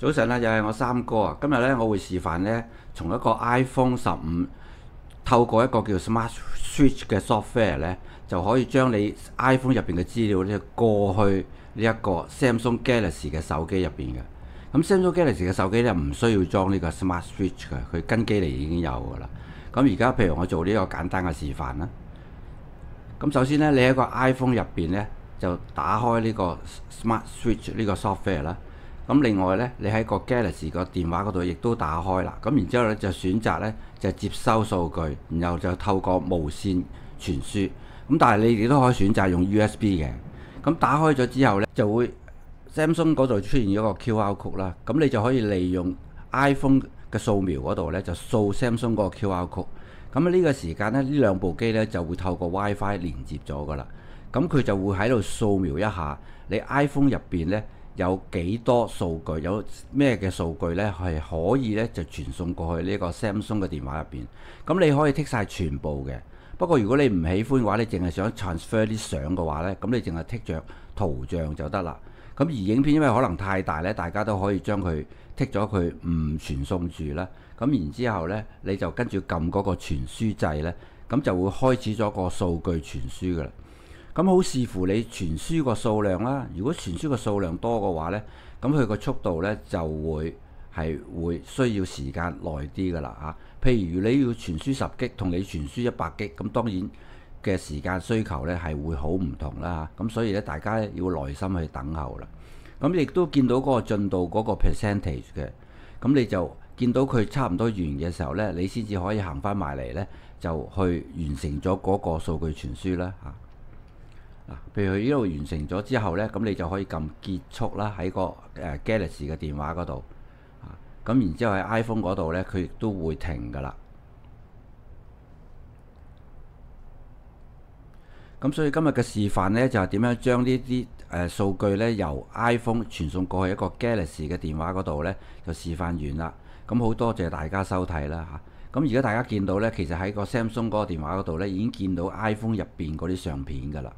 早晨啊，又係我三哥啊！今日咧，我會示範咧，從一個 iPhone 15透過一個叫 Smart Switch 嘅 software 咧，就可以將你 iPhone 入邊嘅資料咧過去呢一個 Samsung Galaxy 嘅手機入邊嘅。咁 Samsung Galaxy 嘅手機咧唔需要裝呢個 Smart Switch 嘅，佢跟機嚟已經有㗎啦。咁而家譬如我做呢個簡單嘅示範啦。咁首先咧，你喺個 iPhone 入邊咧就打開呢個 Smart Switch 呢個 software 啦。咁另外咧，你喺個 Galaxy 個電話嗰度亦都打開啦。咁然之後咧就選擇咧就接收數據，然後就透過無線傳輸。咁但係你亦都可以選擇用 USB 嘅。咁打開咗之後咧，就會 Samsung 嗰度出現咗個 QR code 啦。咁你就可以利用 iPhone 嘅掃描嗰度咧就掃 Samsung 嗰個 QR code。咁呢個時間咧，呢兩部機咧就會透過 WiFi 連接咗噶啦。咁佢就會喺度掃描一下你 iPhone 入邊咧有幾多數據，有咩嘅數據咧係可以咧就傳送過去呢個 Samsung 嘅電話入邊。咁你可以剔晒全部嘅。不過如果你唔喜歡嘅話，你淨係想 transfer 啲相嘅話咧，咁你淨係剔着圖像就得啦。咁而影片因為可能太大咧，大家都可以將佢剔咗佢唔傳送住啦。咁然之後咧，你就跟住撳嗰個傳輸掣咧，咁就會開始咗個數據傳輸噶啦。咁好視乎你傳輸個數量啦。如果傳輸個數量多嘅話呢，咁佢個速度呢就會需要時間耐啲噶啦嚇。譬如你要傳輸10G同你傳輸100G，咁當然嘅時間需求呢係會好唔同啦嚇。咁所以咧，大家要耐心去等候啦。咁亦都見到嗰個進度嗰個 percentage 嘅，咁你就見到佢差唔多完嘅時候呢，你先至可以行翻埋嚟呢，就去完成咗嗰個數據傳輸啦嚇。譬如佢呢度完成咗之後呢，咁你就可以撳結束啦，喺個Galaxy 嘅電話嗰度。咁然之後喺 iPhone 嗰度呢，佢亦都會停噶啦。咁所以今日嘅示範呢，就係點樣將呢啲數據呢由 iPhone 傳送過去一個 Galaxy 嘅電話嗰度呢，就示範完啦。咁好多謝大家收睇啦嚇。咁而家大家見到呢，其實喺個 Samsung 嗰個電話嗰度呢，已經見到 iPhone 入邊嗰啲相片噶啦。